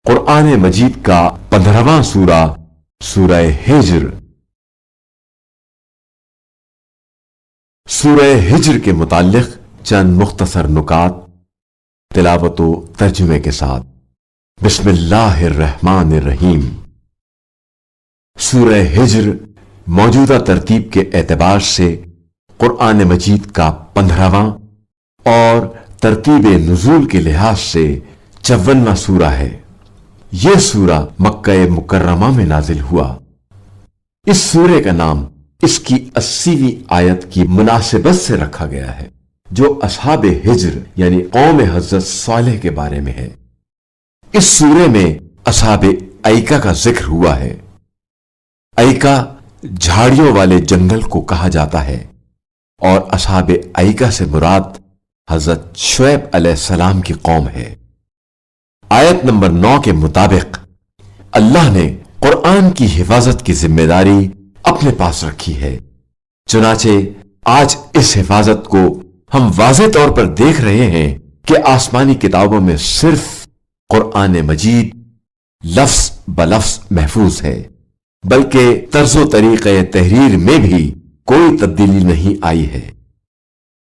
قرآن مجید کا 15واں سورہ سورہ ہجر۔ سورہ ہجر کے متعلق چند مختصر نکات تلاوت و ترجمے کے ساتھ۔ بسم اللہ الرحمن الرحیم۔ سورہ ہجر موجودہ ترتیب کے اعتبار سے قرآن مجید کا 15واں اور ترتیب نزول کے لحاظ سے 54واں سورہ ہے۔ یہ سورہ مکہ مکرمہ میں نازل ہوا۔ اس سورے کا نام اس کی 80ویں آیت کی مناسبت سے رکھا گیا ہے، جو اصحاب ہجر یعنی قوم حضرت صالح کے بارے میں ہے۔ اس سورے میں اصحاب ایکا کا ذکر ہوا ہے۔ ایکا جھاڑیوں والے جنگل کو کہا جاتا ہے، اور اصحاب ایکا سے مراد حضرت شعیب علیہ السلام کی قوم ہے۔ آیت نمبر 9 کے مطابق اللہ نے قرآن کی حفاظت کی ذمہ داری اپنے پاس رکھی ہے، چنانچہ آج اس حفاظت کو ہم واضح طور پر دیکھ رہے ہیں کہ آسمانی کتابوں میں صرف قرآن مجید لفظ بلفظ محفوظ ہے، بلکہ طرز و طریقہ تحریر میں بھی کوئی تبدیلی نہیں آئی ہے۔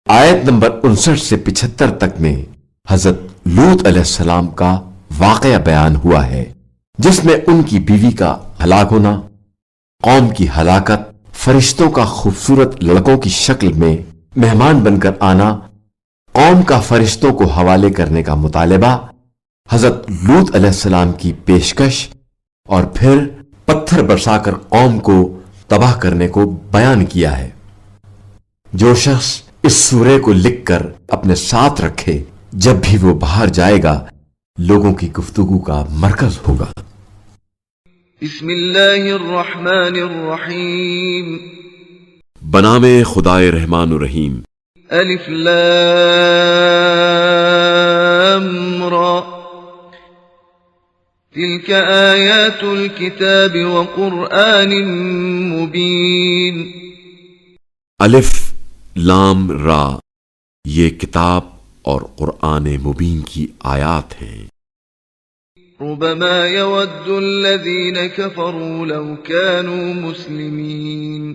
آیت نمبر 59 سے 75 تک میں حضرت لوط علیہ السلام کا واقعہ بیان ہوا ہے، جس میں ان کی بیوی کا ہلاک ہونا، قوم کی ہلاکت، فرشتوں کا خوبصورت لڑکوں کی شکل میں مہمان بن کر آنا، قوم کا فرشتوں کو حوالے کرنے کا مطالبہ، حضرت لوط علیہ السلام کی پیشکش، اور پھر پتھر برسا کر قوم کو تباہ کرنے کو بیان کیا ہے۔ جو شخص اس سورے کو لکھ کر اپنے ساتھ رکھے، جب بھی وہ باہر جائے گا لوگوں کی گفتگو کا مرکز ہوگا۔ بسم اللہ الرحمن الرحیم۔ بنام خدائے رحمان الرحیم۔ الف لام را تلك آیات الكتاب وقرآن مبین۔ الف لام را، یہ کتاب اور قرآن مبین کی آیات ہیں۔ ربما يود الذين كفروا لو كانوا مسلمين۔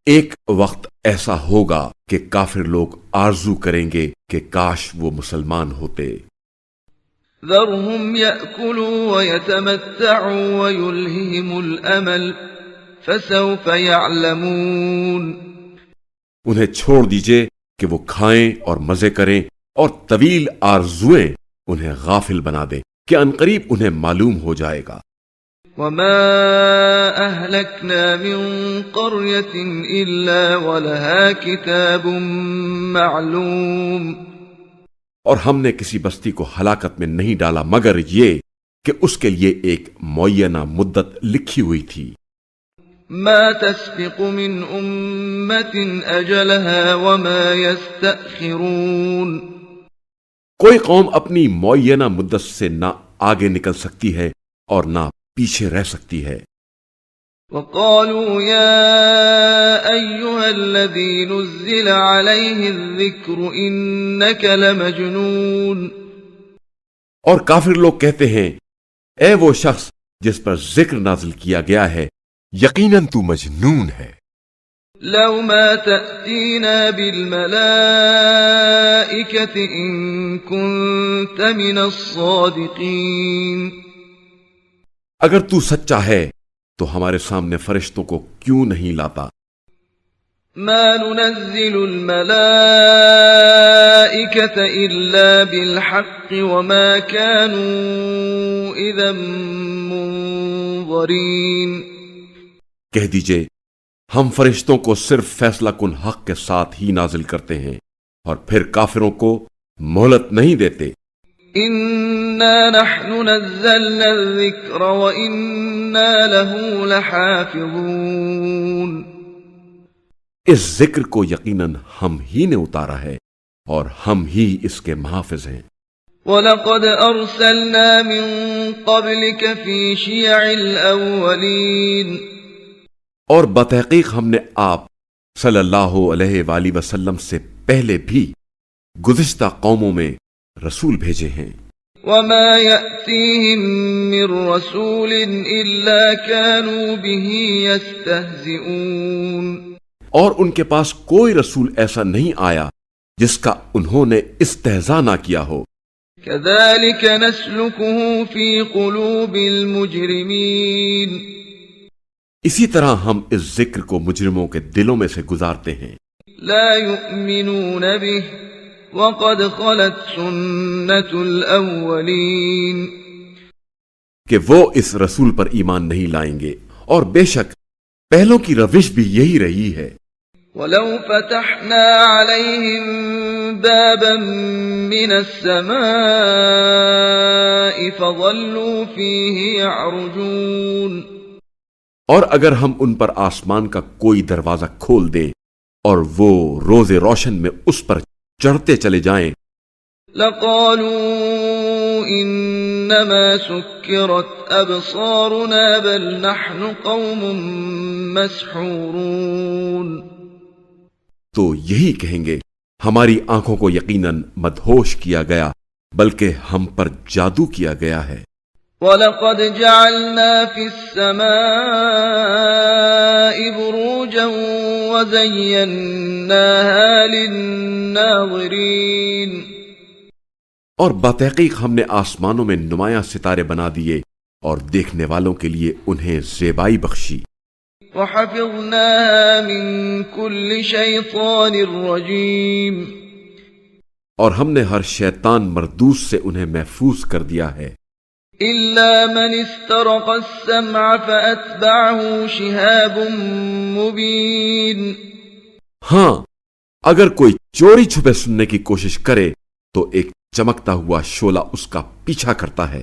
ایک وقت ایسا ہوگا کہ کافر لوگ آرزو کریں گے کہ کاش وہ مسلمان ہوتے۔ ذرهم يأكلوا ويتمتعوا ويلههم الأمل فسوف يعلمون۔ انہیں چھوڑ دیجئے کہ وہ کھائیں اور مزے کریں، اور طویل آرزویں انہیں غافل بنا دیں کہ عنقریب انہیں معلوم ہو جائے گا۔ وما أهلكنا من قرية إلا ولها كتاب معلوم۔ اور ہم نے کسی بستی کو ہلاکت میں نہیں ڈالا مگر یہ کہ اس کے لیے ایک معینہ مدت لکھی ہوئی تھی۔ ما تسبق من أمة أجلها وما يستأخرون۔ کوئی قوم اپنی معینہ مدت سے نہ آگے نکل سکتی ہے اور نہ پیچھے رہ سکتی ہے۔ وقالوا يا أيها الذي نزل عليه الذكر إنك لمجنون۔ اور کافر لوگ کہتے ہیں، اے وہ شخص جس پر ذکر نازل کیا گیا ہے، یقیناً تو مجنون ہے۔ لو ما تأتينا بالملائكة إن كنت من الصادقين۔ اگر تو سچا ہے تو ہمارے سامنے فرشتوں کو کیوں نہیں لاتا؟ ما ننزل الملائكة إلا بالحق وما كانوا إذا منظرين۔ کہہ دیجئے، ہم فرشتوں کو صرف فیصلہ کن حق کے ساتھ ہی نازل کرتے ہیں، اور پھر کافروں کو مہلت نہیں دیتے۔ إنا نحن نزلنا الذكر وإنا له لحافظون۔ اس ذکر کو یقیناً ہم ہی نے اتارا ہے اور ہم ہی اس کے محافظ ہیں۔ وَلَقَدْ أَرْسَلْنَا مِن قَبْلِكَ فِي شِيَعِ الْأَوَّلِينَ۔ اور بتحقیق ہم نے آپ صلی اللہ علیہ وآلہ وسلم سے پہلے بھی گزشتہ قوموں میں رسول بھیجے ہیں۔ وما يأتيهم من رسول إلا كانوا به يستهزئون، اور ان کے پاس کوئی رسول ایسا نہیں آیا جس کا انہوں نے استہزاء نہ کیا ہو۔ كذلك نسلكه في قلوب المجرمين، اسی طرح ہم اس ذکر کو مجرموں کے دلوں میں سے گزارتے ہیں۔ لا يؤمنون به وقد خلت سنة الأولين، کہ وہ اس رسول پر ایمان نہیں لائیں گے، اور بے شک پہلوں کی روش بھی یہی رہی ہے۔ ولو فتحنا عليهم بابا من السماء فظلوا فيه يعرجون، اور اگر ہم ان پر آسمان کا کوئی دروازہ کھول دیں اور وہ روز روشن میں اس پر چڑھتے چلے جائیں، لقالوا انما سكرت ابصارنا بل نحن قوم مسحورون، تو یہی کہیں گے ہماری آنکھوں کو یقیناً مدہوش کیا گیا، بلکہ ہم پر جادو کیا گیا ہے۔ وَلَقَدْ جَعَلْنَا فِي السَّمَاءِ بُرُوجًا وَزَيَّنَّاهَا لِلنَّاظِرِينَ، اور بتحقیق ہم نے آسمانوں میں نمایاں ستارے بنا دیے اور دیکھنے والوں کے لیے انہیں زیبائی بخشی۔ وَحَفِظْنَاهَا مِن كُلِّ شَيْطَانٍ رَجِيمٍ، اور ہم نے ہر شیطان مردوس سے انہیں محفوظ کر دیا ہے، إِلَّا مَنِ اسْتَرَقَ السَّمْعَ فَأَتْبَعَهُ شِهَابٌ مُبِينٌ، ہاں اگر کوئی چوری چھپے سننے کی کوشش کرے تو ایک چمکتا ہوا شعلہ اس کا پیچھا کرتا ہے۔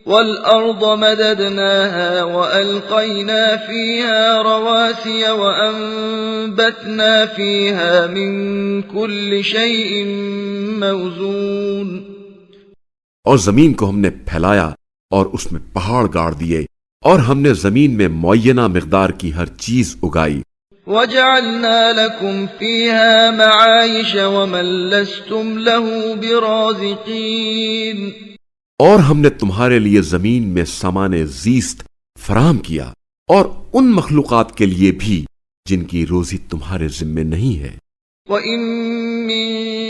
وَالْأَرْضَ مَدَدْنَاهَا وَأَلْقَيْنَا فِيهَا رَوَاسِيَ وَأَنبَتْنَا فِيهَا مِن كُلِّ شَيْءٍ مَّوْزُونٍ، اور زمین کو ہم نے پھیلایا اور اس میں پہاڑ گاڑ دیے، اور ہم نے زمین میں معینہ مقدار کی ہر چیز اگائی۔ وَجَعَلْنَا لَكُمْ فِيهَا مَعَايِشَ وَمَن لَّسْتُمْ لَهُ بِرَازِقِينَ، اور ہم نے تمہارے لیے زمین میں سامان زیست فراہم کیا، اور ان مخلوقات کے لیے بھی جن کی روزی تمہارے ذمے نہیں ہے۔ وَإِن مِّن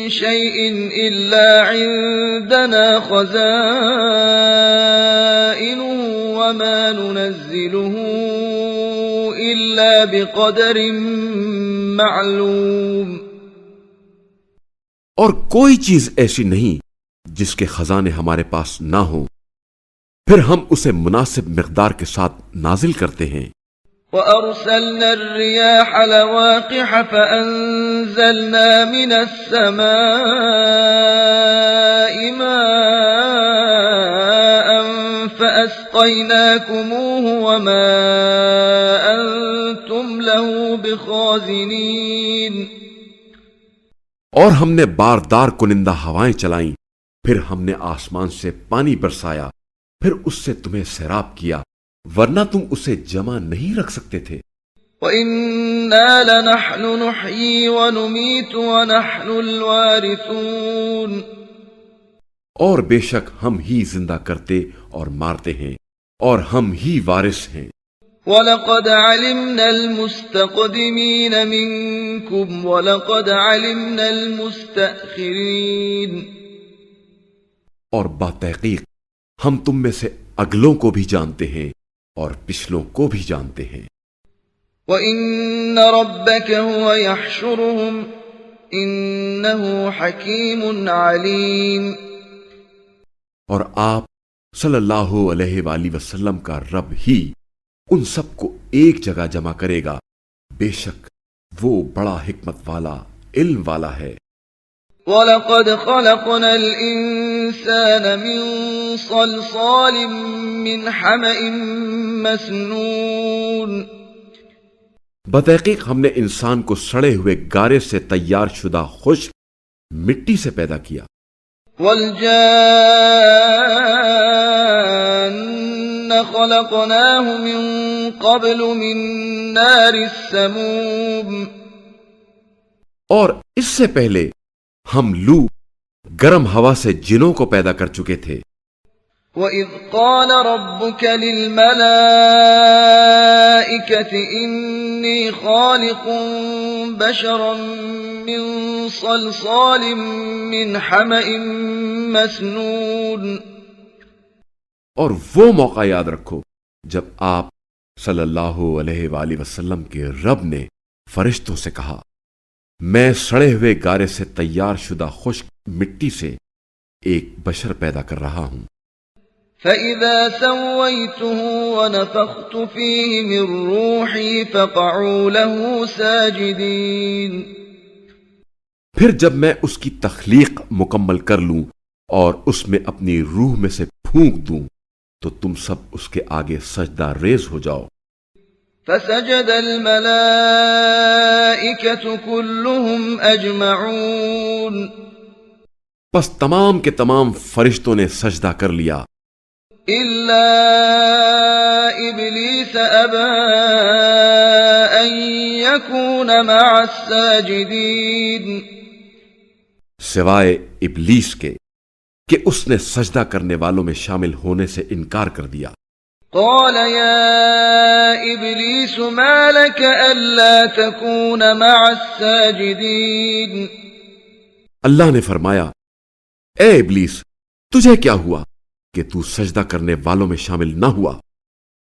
شَيْءٍ إِلَّا عِندَنَا خَزَائِنُهُ وَمَا نُنَزِّلُهُ إِلَّا بِقَدَرٍ مَّعْلُومٍ، اور کوئی چیز ایسی نہیں جس کے خزانے ہمارے پاس نہ ہوں، پھر ہم اسے مناسب مقدار کے ساتھ نازل کرتے ہیں۔ وَأَرْسَلْنَا الرِّيَاحَ لَوَاقِحَ فَأَنزَلْنَا مِنَ السَّمَاءِ مَاءً فَأَسْقَيْنَاكُمُوهُ وَمَا أَنتُمْ لَهُ بِخَازِنِينَ، اور ہم نے باردار کنندہ ہوائیں چلائیں، پھر ہم نے آسمان سے پانی برسایا، پھر اس سے تمہیں سیراب کیا، ورنہ تم اسے جمع نہیں رکھ سکتے تھے۔ وَإِنَّا لَنَحْنُ نُحْيِي وَنُمِيتُ وَنَحْنُ الْوَارِثُونَ، اور بے شک ہم ہی زندہ کرتے اور مارتے ہیں، اور ہم ہی وارث ہیں۔ وَلَقَدْ عَلِمْنَا الْمُسْتَقْدِمِينَ مِنكُمْ وَلَقَدْ عَلِمْنَا الْمُسْتَأْخِرِينَ، اور بتحقیق ہم تم میں سے اگلوں کو بھی جانتے ہیں اور پچھلوں کو بھی جانتے ہیں۔ وَإِنَّ رَبَّكَ هُوَ يَحْشُرُهُمْ إِنَّهُ حَكِيمٌ عَلِيمٌ، اور آپ صلی اللہ علیہ وآلہ وسلم کا رب ہی ان سب کو ایک جگہ جمع کرے گا، بے شک وہ بڑا حکمت والا، علم والا ہے۔ وَلَقَدْ خَلَقْنَا الْإِنسَانَ مِنْ صَلْصَالٍ مِّنْ حَمَإٍ مَّسْنُونٍ، بتحقیق ہم نے انسان کو سڑے ہوئے گارے سے تیار شدہ خشک مٹی سے پیدا کیا۔ وَالْجَانَّ خَلَقْنَاهُ مِن قَبْلُ مِن نَّارِ السَّمُومِ، اور اس سے پہلے ہم لو گرم ہوا سے جنوں کو پیدا کر چکے تھے۔ وَإِذْ قَالَ رَبُّكَ لِلْمَلَائِكَةِ إِنِّي خَالِقٌ بَشَرًا مِّن صَلْصَالٍ مِّنْ حَمَإٍ مَّسْنُونٍ۔ اور وہ موقع یاد رکھو جب آپ صلی اللہ علیہ وآلہ وسلم کے رب نے فرشتوں سے کہا، میں سڑے ہوئے گارے سے تیار شدہ خشک مٹی سے ایک بشر پیدا کر رہا ہوں۔ فَإِذَا سَوَّيْتُهُ وَنَفَخْتُ فِيهِ مِن رُّوحِي فَقَعُوا لَهُ سَاجِدِينَ۔ پھر جب میں اس کی تخلیق مکمل کر لوں اور اس میں اپنی روح میں سے پھونک دوں تو تم سب اس کے آگے سجدہ ریز ہو جاؤ۔ فَسَجَدَ الْمَلَائِكَةُ كُلُّهُمْ أَجْمَعُونَ۔ پس تمام کے تمام فرشتوں نے سجدہ کر لیا إِلَّا إِبْلِيسَ أَبَىٰ أَن يَكُونَ مَعَ السَّاجِدِينَ، سوائے ابلیس کے کہ اس نے سجدہ کرنے والوں میں شامل ہونے سے انکار کر دیا۔ قَالَ يَا إِبْلِيسُ مَا لَكَ أَلَّا تَكُونَ مَعَ السَّاجِدِينَ۔ اللہ نے فرمایا، اے ابلیس، تجھے کیا ہوا کہ تو سجدہ کرنے والوں میں شامل نہ ہوا؟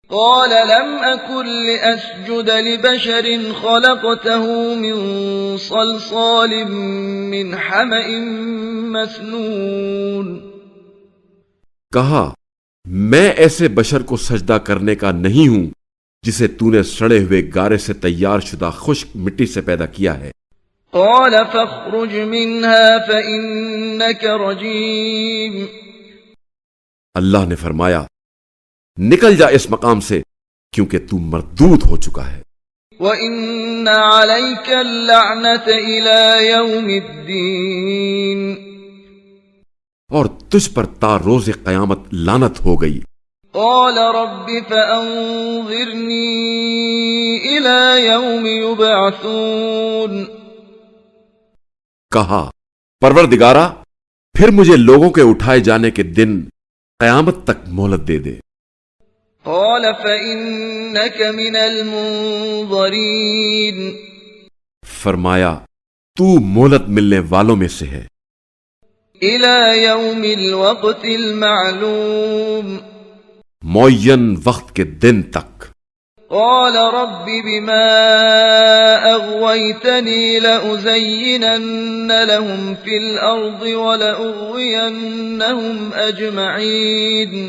قال لم أكن لأسجد لبشر خلقته من صلصال من حمأ مسنون۔ کہا، میں ایسے بشر کو سجدہ کرنے کا نہیں ہوں جسے تو نے سڑے ہوئے گارے سے تیار شدہ خشک مٹی سے پیدا کیا ہے۔ قال فاخرج منها فإنك رجيم۔ اللہ نے فرمایا، نکل جا اس مقام سے کیونکہ تو مردود ہو چکا ہے۔ وَإِنَّ عَلَيْكَ اللَّعْنَةَ إِلَى يَوْمِ الدِّينِ۔ اور تجھ پر تا روز قیامت لعنت ہو گئی۔ قال رب فأنظرني إلى يوم يبعثون۔ کہا، پروردگارا، پھر مجھے لوگوں کے اٹھائے جانے کے دن قیامت تک مہلت دے دے۔ قال فإنك من المنظرين۔ فرمایا، تو مہلت ملنے والوں میں سے ہے۔ إلى يوم الوقت المعلوم۔ معین وقت کے دن تک۔ قال رب بما أغويتني لأزينن لهم في الأرض ولأغوينهم أجمعين۔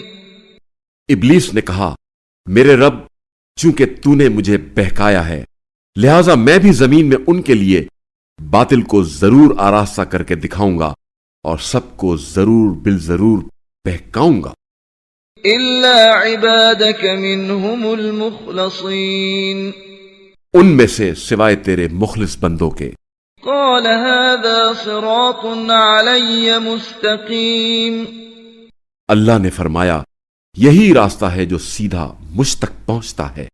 ابلیس نے کہا، میرے رب، چونکہ تو نے مجھے بہکایا ہے لہذا میں بھی زمین میں ان کے لیے باطل کو ضرور آراستہ کر کے دکھاؤں گا اور سب کو ضرور بالضرور بہکاؤں گا۔ إلا عبادك منهم المخلصين۔ ان میں سے سوائے تیرے مخلص بندوں کے۔ قال هذا صراط علي مستقيم۔ اللہ نے فرمایا، یہی راستہ ہے جو سیدھا مجھ تک پہنچتا ہے۔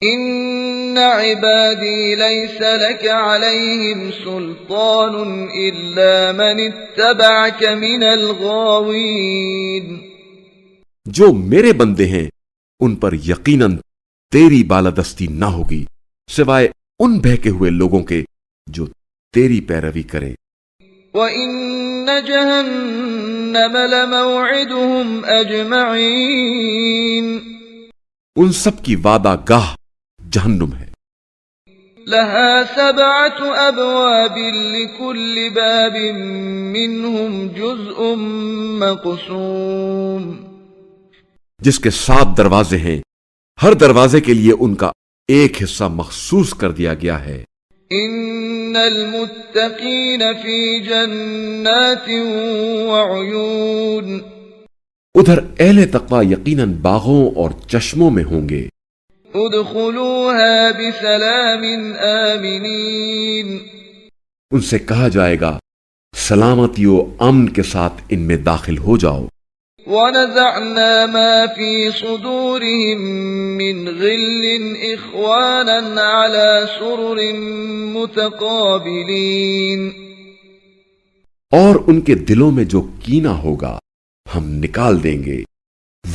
إن عبادي ليس لك عليهم سلطان إلا من اتبعك من الغاوين۔ جو میرے بندے ہیں ان پر یقیناً تیری بالادستی نہ ہوگی سوائے ان بہکے ہوئے لوگوں کے جو تیری پیروی کریں۔ وَإِنَّ جَهَنَّمَ لَمَوْعِدُهُمْ أَجْمَعِينَ۔ ان سب کی وعدہ گاہ جہنم ہے۔ لَهَا 7 أَبْوَابٍ لِكُلِّ بَابٍ مِّنْهُمْ جُزْءٌ مَّقْسُومٌ۔ جس کے 7 دروازے ہیں، ہر دروازے کے لیے ان کا ایک حصہ مخصوص کر دیا گیا ہے۔ ان المتقین فی جنات وعیون۔ ادھر اہل تقوی یقیناً باغوں اور چشموں میں ہوں گے۔ ادخلوها بسلام آمنین۔ ان سے کہا جائے گا، سلامتی و امن کے ساتھ ان میں داخل ہو جاؤ۔ وَنَزَعْنَا مَا فِي صُدُورِهِم مِّنْ غِلٍّ إِخْوَانًا عَلَى سُرُرٍ مُتَقَابِلِينَ۔ اور ان کے دلوں میں جو کینہ ہوگا ہم نکال دیں گے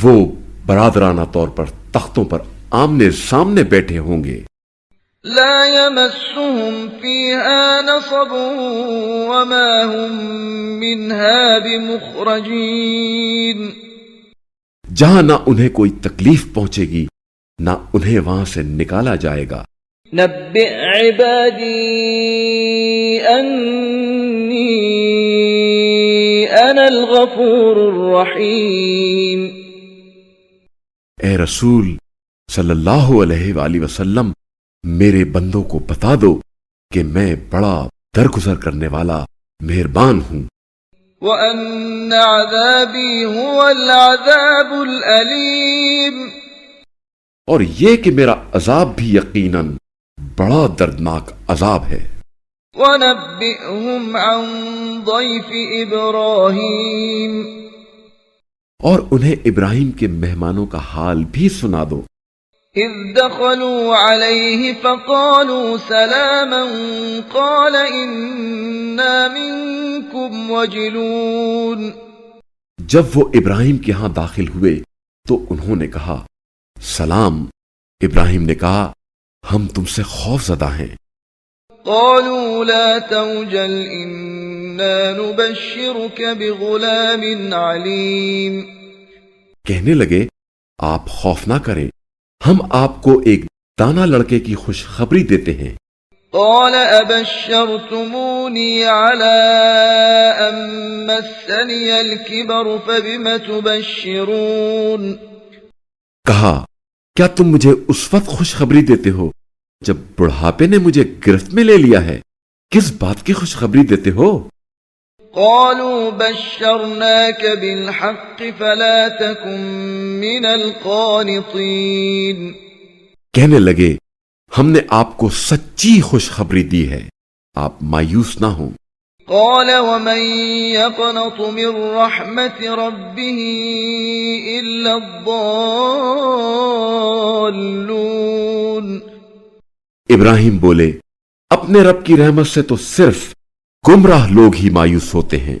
وہ برادرانہ طور پر تختوں پر آمنے سامنے بیٹھے ہوں گے. لا يمسهم فيها نصب وما هم منها بمخرجين. جہاں نہ انہیں کوئی تکلیف پہنچے گی نہ انہیں وہاں سے نکالا جائے گا. نبئ عبادی انی انا الغفور الرحیم. اے رسول صلی اللہ علیہ وآلہ وسلم، میرے بندوں کو بتا دو کہ میں بڑا درگزر کرنے والا مہربان ہوں. وَأَنَّ عَذَابِي هُوَ الْعَذَابُ الْأَلِيمُ. اور یہ کہ میرا عذاب بھی یقیناً بڑا دردناک عذاب ہے. وَنَبِّئْهُمْ عَنْ ضَيْفِ إِبْرَاهِيمَ. اور انہیں ابراہیم کے مہمانوں کا حال بھی سنا دو. إِذْ دَخَلُوا عَلَيْهِ فَقَالُوا سَلَامًا قَالَ إِنَّا مِنْكُمْ وَجِلُونَ. جب وہ ابراہیم کے ہاں داخل ہوئے تو انہوں نے کہا سلام. ابراہیم نے کہا ہم تم سے خوف زدہ ہیں. قالوا لا توجل إنا نبشرك بغلام عليم. کہنے لگے آپ خوف نہ کریں، ہم آپ کو ایک دانا لڑکے کی خوشخبری دیتے ہیں. قال أبشرتموني على أن مسني الكبر فبم تبشرون. کہا کیا تم مجھے اس وقت خوشخبری دیتے ہو جب بڑھاپے نے مجھے گرفت میں لے لیا ہے؟ کس بات کی خوشخبری دیتے ہو؟ قالوا بشرناك بالحق فلا تكن من القانطين. کہنے لگے ہم نے آپ کو سچی خوشخبری دی ہے، آپ مایوس نہ ہوں. قال ومن يقنط من رحمة ربه إلا الضالون. ابراہیم بولے اپنے رب کی رحمت سے تو صرف گمراہ لوگ ہی مایوس ہوتے ہیں.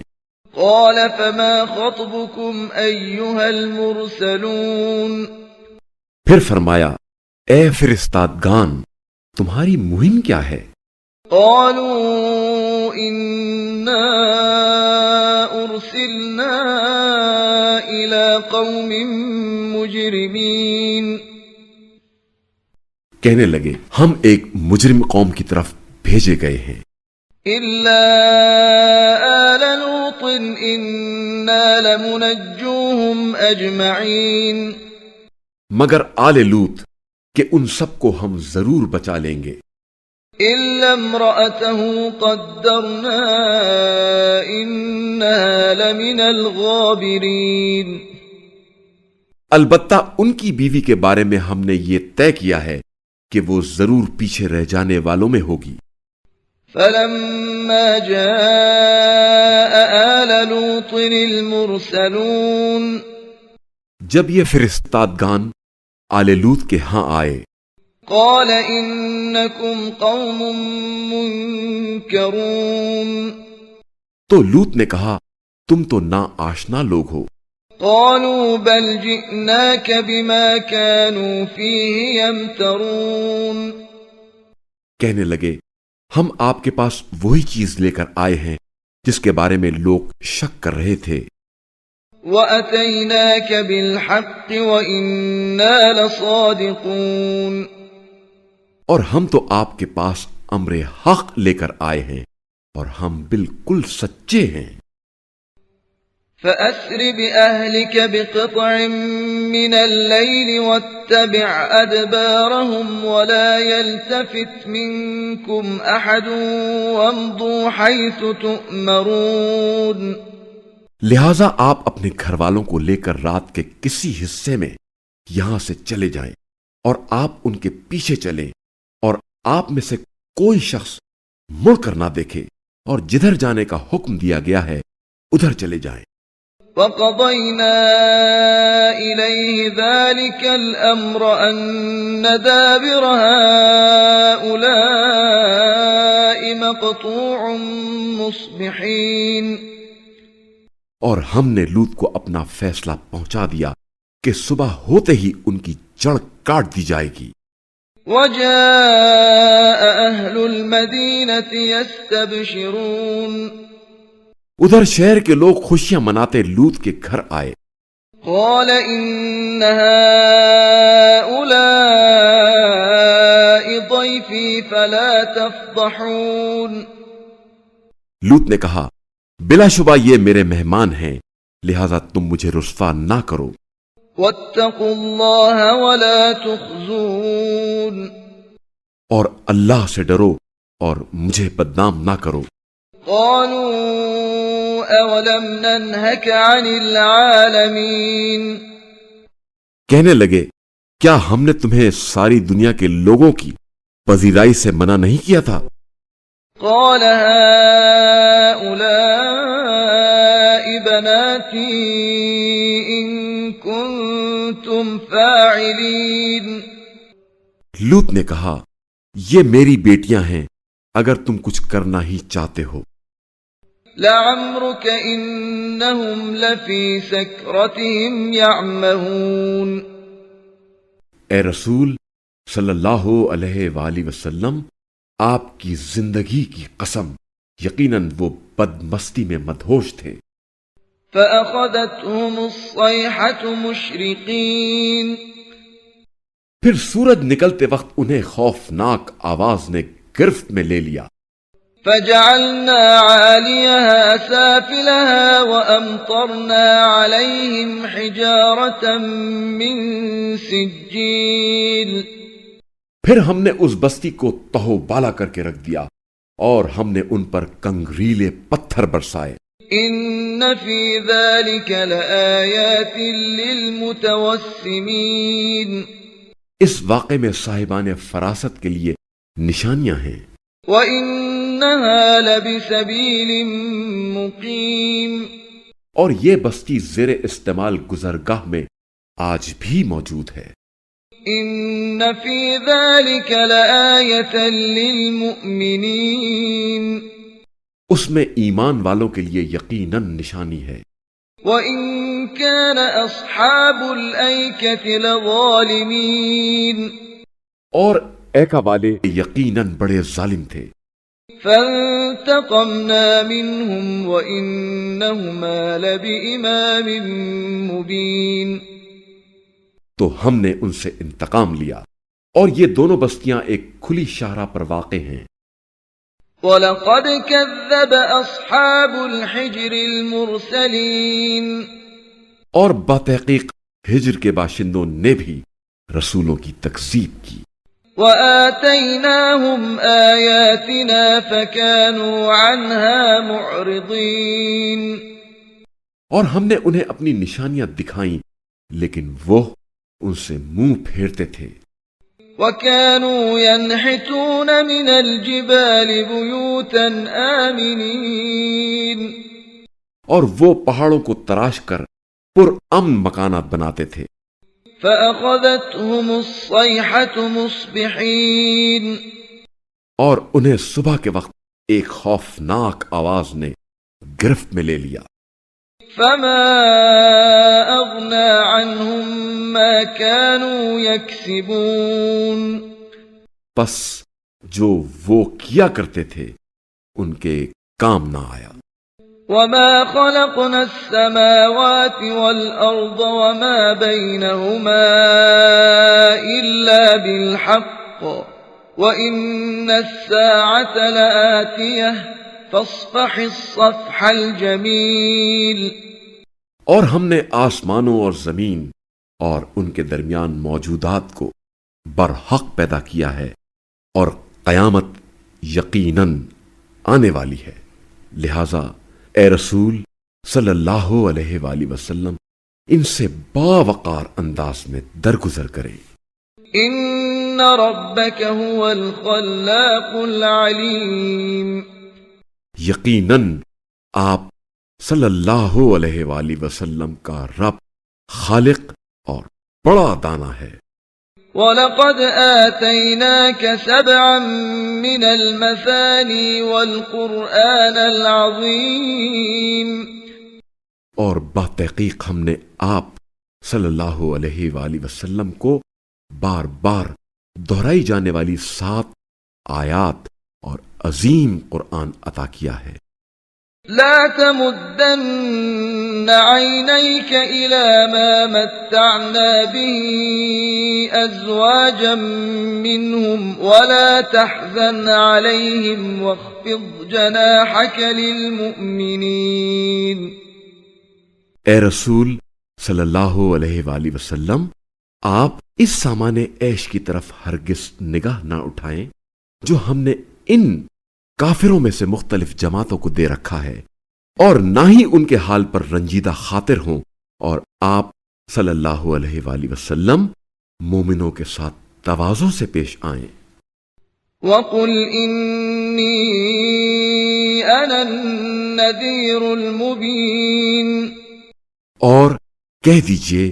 قال فما خطبكم أيها المرسلون. پھر فرمایا اے فرستادگان، تمہاری مہم کیا ہے؟ قالوا إنا أرسلنا إلى قوم مجرمين. کہنے لگے ہم ایک مجرم قوم کی طرف بھیجے گئے ہیں. إلا آل لوط إنا لمنجوهم أجمعين. مگر آل لوط کہ ان سب کو ہم ضرور بچا لیں گے. إلا امرأته قدرنا إنها لمن الغابرين. البتہ ان کی بیوی کے بارے میں ہم نے یہ طے کیا ہے کہ وہ ضرور پیچھے رہ جانے والوں میں ہوگی. فلما جاء آل لوط المرسلون. جب یہ فرستادگان آل لوط کے ہاں آئے قال إنكم قوم منكرون. تو لوط نے کہا تم تو نا آشنا لوگ ہو. قالوا بل جئناك بما كانوا فيه يمترون. کہنے لگے ہم آپ کے پاس وہی چیز لے کر آئے ہیں جس کے بارے میں لوگ شک کر رہے تھے. وَأَتَيْنَاكَ بِالْحَقِّ وَإِنَّا لَصَادِقُونَ. اور ہم تو آپ کے پاس امر حق لے کر آئے ہیں اور ہم بالکل سچے ہیں. فَأَسْرِ بِأَهْلِكَ بِقِطْعٍ مِّنَ اللَّيْلِ وَاتَّبِعْ أَدْبَارَهُمْ وَلَا يَلْتَفِتْ مِنكُمْ أَحَدٌ وَامْضُوا حَيْثُ تُؤْمَرُونَ. لہذا آپ اپنے گھر والوں کو لے کر رات کے کسی حصے میں یہاں سے چلے جائیں اور آپ ان کے پیچھے چلیں اور آپ میں سے کوئی شخص مڑ کر نہ دیکھے اور جدھر جانے کا حکم دیا گیا ہے ادھر چلے جائیں. وَقَضَيْنَا إِلَيْهِ ذَلِكَ الْأَمْرَ أَنَّ دَابِرَ هَؤُلَاءِ مَقْطُوعٌ مُصْبِحِينَ. اور ہم نے لوط کو اپنا فیصلہ پہنچا دیا کہ صبح ہوتے ہی ان کی جڑ کاٹ دی جائے گی۔ وجاء أهل المدينة يستبشرون ادھر شہر کے لوگ خوشیاں مناتے لوط کے گھر آئے۔ قال إن هؤلاء ضيفي فلا تفضحون لوط نے کہا بلا شبہ یہ میرے مہمان ہیں، لہذا تم مجھے رسوا نہ کرو، واتقوا الله ولا تخزون اور اللہ سے ڈرو اور مجھے بدنام نہ کرو۔ قالوا أولم ننهك عن العالمين کہنے لگے کیا ہم نے تمہیں ساری دنیا کے لوگوں کی پذیرائی سے منع نہیں کیا تھا؟ قال هؤلاء بناتي إن كنتم فاعلين لوط نے کہا یہ میری بیٹیاں ہیں اگر تم کچھ کرنا ہی چاہتے ہو۔ لعمرك إنهم لفي سكرتهم يعمهون اے رسول صلی اللہ علیہ وآلہ وسلم، آپ کی زندگی کی قسم یقیناً وہ بد مستی میں مدہوش تھے۔ فأخذتهم الصيحة مشرقين پھر سورج نکلتے وقت انہیں خوفناک آواز نے گرفت میں لے لیا۔ فجعلنا عاليها سافلها وأمطرنا عليهم حجارة من سجيل پھر ہم نے اس بستی کو تہو بالا کر کے رکھ دیا اور ہم نے ان پر کنگریلے پتھر برسائے۔ إن في ذلك لآيات للمتوسمين اس واقعے میں صاحبان فراست کے لیے نشانیاں ہیں۔ وَإِنَّهَا لَبِسَبِيلٍ مُقِيمٍ اور یہ بستی زیر استعمال گزرگاہ میں آج بھی موجود ہے۔ إِنَّ فِي ذَلِكَ لَآيَةً لِلْمُؤْمِنِينَ اس میں ایمان والوں کے لیے یقیناً نشانی ہے۔ وَإِن كَانَ أَصْحَابُ الْأَيْكَةِ لَظَالِمِينَ اور ایکا والے یقیناً بڑے ظالم تھے۔ فَانْتَقَمْنَا مِنْهُمْ وَإِنَّهُمَا لَبِإِمَامٍ مُبِينٍ تو ہم نے ان سے انتقام لیا اور یہ دونوں بستیاں ایک کھلی شاہراہ پر واقع ہیں۔ وَلَقَدْ كَذَّبَ أَصْحَابُ الْحِجْرِ الْمُرْسَلِينَ اور بتحقیق ہجر کے باشندوں نے بھی رسولوں کی تکذیب کی۔ وَآتَيْنَاهُمْ آيَاتِنَا فَكَانُوا عَنْهَا مُعْرِضِينَ اور ہم نے انہیں اپنی نشانیاں دکھائیں لیکن وہ ان سے منہ پھیرتے تھے۔ وَكَانُوا يَنْحِتُونَ مِنَ الْجِبَالِ بُيُوتًا آمِنِينَ اور وہ پہاڑوں کو تراش کر پرامن مکانات بناتے تھے۔ فَأَخَذَتْهُمُ الصَّيْحَةُ مُصْبِحِينَ اور انہیں صبح کے وقت ایک خوفناک آواز نے گرفت میں لے لیا۔ فَمَا أَغْنَى عَنْهُمْ مَا كَانُوا يَكْسِبُونَ پس جو وہ کیا کرتے تھے ان کے کام نہ آیا۔ وَمَا خَلَقْنَا السَّمَاوَاتِ وَالْأَرْضَ وَمَا بَيْنَهُمَا إِلَّا بِالْحَقِّ وَإِنَّ السَّاعَةَ لَآتِيَةٌ فَاصْفَحِ الصَّفْحَ الْجَمِيلَ اور ہم نے آسمانوں اور زمین اور ان کے درمیان موجودات کو برحق پیدا کیا ہے اور قیامت یقیناً آنے والی ہے، لہذا اے رسول صلی اللہ علیہ وآلہ وسلم ان سے باوقار انداز میں درگزر کریں۔ إِنَّ رَبَّكَ هُوَ الْخَلَّاقُ الْعَلِيمُ یقیناً آپ صلی اللہ علیہ وآلہ وسلم کا رب خالق اور بڑا دانا ہے۔ وَلَقَدْ آتَيْنَاكَ سَبْعًا مِنَ الْمَثَانِي وَالْقُرْآنَ الْعَظِيمَ اور بتحقیق ہم نے آپ صلی اللہ علیہ وآلہ وسلم کو بار بار دہرائی جانے والی 7 آیات اور عظیم قرآن عطا کیا ہے۔ لا تمدن عينيك إلى ما متعنا به أزواجا منهم ولا تحزن عليهم واخفض جناحك للمؤمنين۔ اے رسول صلی اللہ علیہ وآلہ وسلم، آپ اس سامان عیش کی طرف ہرگز نگاہ نہ اٹھائیں جو ہم نے ان کافروں میں سے مختلف جماعتوں کو دے رکھا ہے، اور نہ ہی ان کے حال پر رنجیدہ خاطر ہوں، اور آپ صلی اللہ علیہ وآلہ وسلم مومنوں کے ساتھ تواضع سے پیش آئیں۔ وَقُلْ إِنِّي أَنَا النَّذِيرُ الْمُبِينُ، اور کہہ دیجئے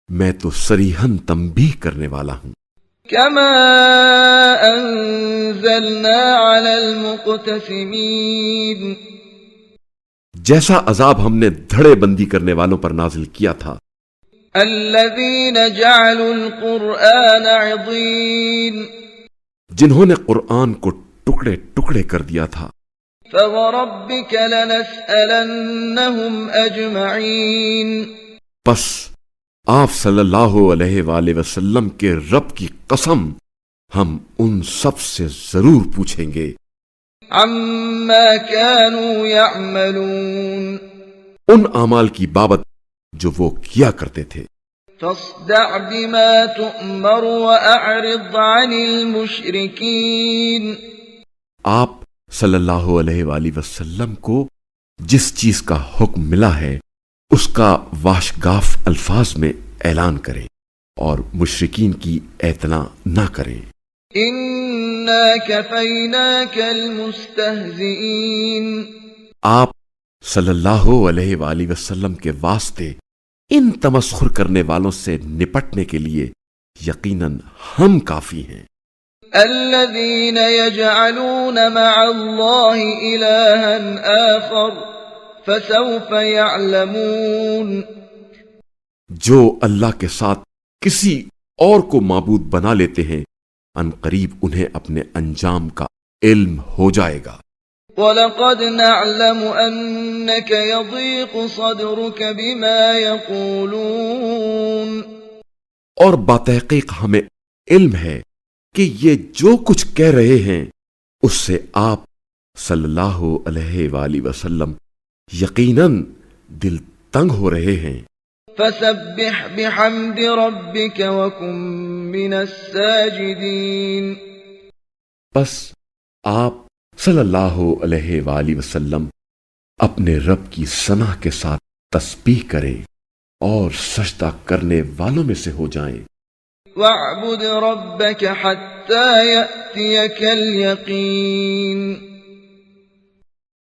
میں تو صریحاً تنبیہ کرنے والا ہوں۔ كما أنزلنا على المقتسمين، جیسا عذاب ہم نے دھڑے بندی کرنے والوں پر نازل کیا تھا، الذين جعلوا القرآن عضين، جنہوں نے قرآن کو ٹکڑے ٹکڑے کر دیا تھا۔ فوربك لنسألنهم أجمعين، پس آپ صلی اللہ علیہ وآلہ وسلم کے رب کی قسم ہم ان سب سے ضرور پوچھیں گے عما كانوا يعملون، ان اعمال کی بابت جو وہ کیا کرتے تھے۔ فاصدع بما تؤمر وأعرض عن المشركين، آپ صلی اللہ علیہ وآلہ وسلم کو جس چیز کا حکم ملا ہے اس کا واشگاف الفاظ میں اعلان کریں اور مشرکین کی اعتنا نہ کریں۔ إنا كفيناك المستهزئين، آپ صلی اللہ علیہ وآلہ وسلم کے واسطے ان تمسخر کرنے والوں سے نپٹنے کے لیے یقیناً ہم کافی ہیں۔ الذين يجعلون مع الله إلها آخر فسوف يعلمون، جو اللہ کے ساتھ کسی اور کو معبود بنا لیتے ہیں ان قریب انہیں اپنے انجام کا علم ہو جائے گا۔ وَلَقَدْ نَعْلَمُ أَنَّكَ يَضِيقُ صَدْرُكَ بِمَا يَقُولُونَ، اور باتحقیق ہمیں علم ہے کہ یہ جو کچھ کہہ رہے ہیں اس سے آپ صلی اللہ علیہ وآلہ وسلم یقیناً دل تنگ ہو رہے ہیں۔ فَسَبِّحْ بِحَمْدِ رَبِّكَ وَكُن مِّنَ السَّاجِدِينَ، بس آپ صلی اللہ علیہ وآلہ وسلم اپنے رب کی ثنا کے ساتھ تسبیح کریں اور سجدہ کرنے والوں میں سے ہو جائیں۔ وَاعْبُدْ رَبَّكَ حَتَّى يَأْتِيَكَ الْيَقِينُ،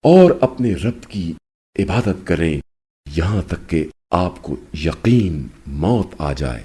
اور اپنے رب کی عبادت کریں یہاں تک کہ آپ کو یقین موت آ جائے۔